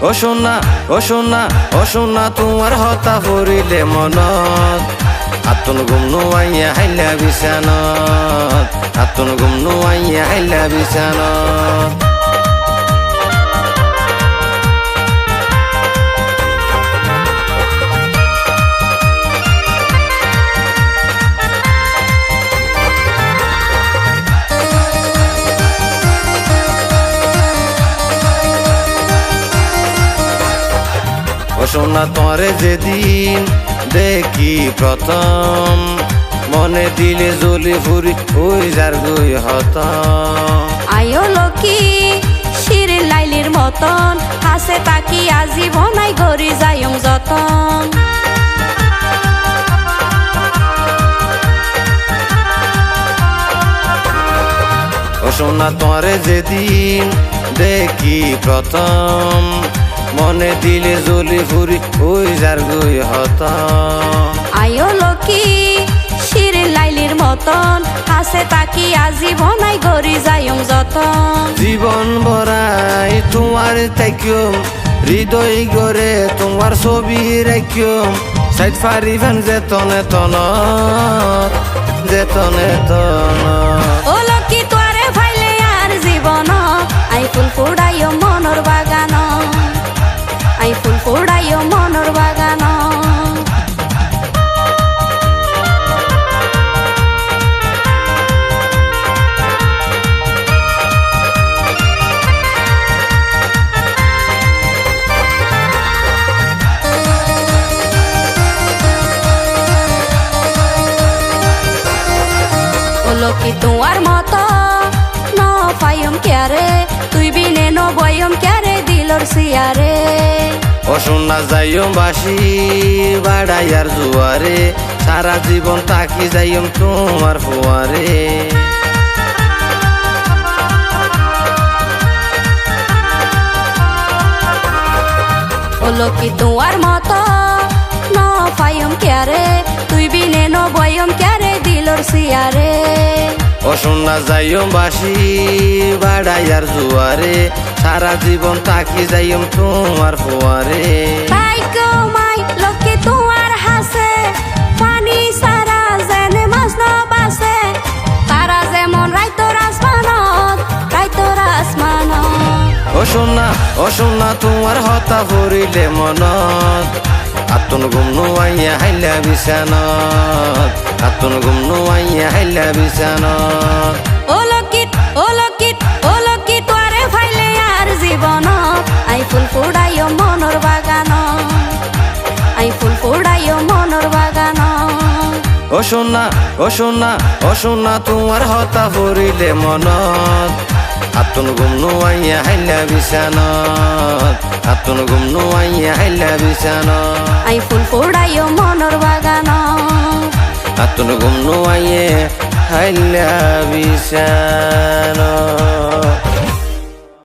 ও সোনা তোমার হতা ফুরিলে মনত আতুন গুম নুয়াইয়া হাইলা বিছানত আতুন গুম নুয়াইয়া হাইলা বিছানত সোনা তোরে যেদিন দেখি প্রথম মনে দিলে জ্বলি ফুরি ওই যার গুই হতম আয়ো লক্ষ্মী শির লাইলির মতন হাসে তাকি আজীবনাই গরি যায়ং যতন ও সোনা তোরে যেদিন দেখি প্রথম মনে দিলে জ্বলি ফুরি ওই যার গুই হতম আয়ো লক্ষ্মী শির লাইলির মতন হাসে তাকি আজীবনাই গরি যায়ং যতন জীবন ভরাই তোমার তাইকিম হৃদয় গড়ে তোমার ছবি রাখিম সাইড ফারিবান যেতনে তনত যেতনে তনত ও লক্ষ্মী তোরে ফাইলে আর জীবন আই ফুল ফুড়াইও মনর বাগান আই ফুল ফুড়াইও মনর বাগান লক্ষ্মী তোমার মতো ন পাইম ক্যারে তুই বিনে ন বয়ম ক্যারে দিলর সিয়ারে ও সোনা যাইম বাসি বাড়াইয়ার জুয়ারে সারা জীবন তাকি যাইম তোমার ফুয়ারে ও লক্ষ্মী তোমার মতো ন পাইম ক্যারে তুই বিনে ন বয়ম ক্যারে দিলর সিয়ারে ও সোনা যাইম বাসি বাড়াইয়ার জুয়ারে সারা জীবন তাকি যাইম তোমার ফুয়ারে তাই কমাই লক্ষ্মী তোমার হাসে পানি সারা যেনে মাছ ন বাসে তারা যেমন রাইতর আসমানত ও সোনা তোমার হতা ফুরিলে মনত আতুন গুম নুয়াইয়া হাইলা বিছানত আতুন গুম নুয়াইয়া হাইলা বিছানত ও লক্ষ্মী তোরে ফাইলে আর জীবন আই ফুল ফুড়াইও মনর বাগান আই ফুল ফুড়াইও মনর বাগান ও সোনা তোমার হতা ফুরিলে মনত আতুন গুম নুয়াইয়া হাইলা বিছানত আতুন গুম নুয়াইয়া হাইলা বিছানত আই ফুল ফুড়াইও মনর বাগান আতুন গুম নুয়াইয়া হাইলা বিছানত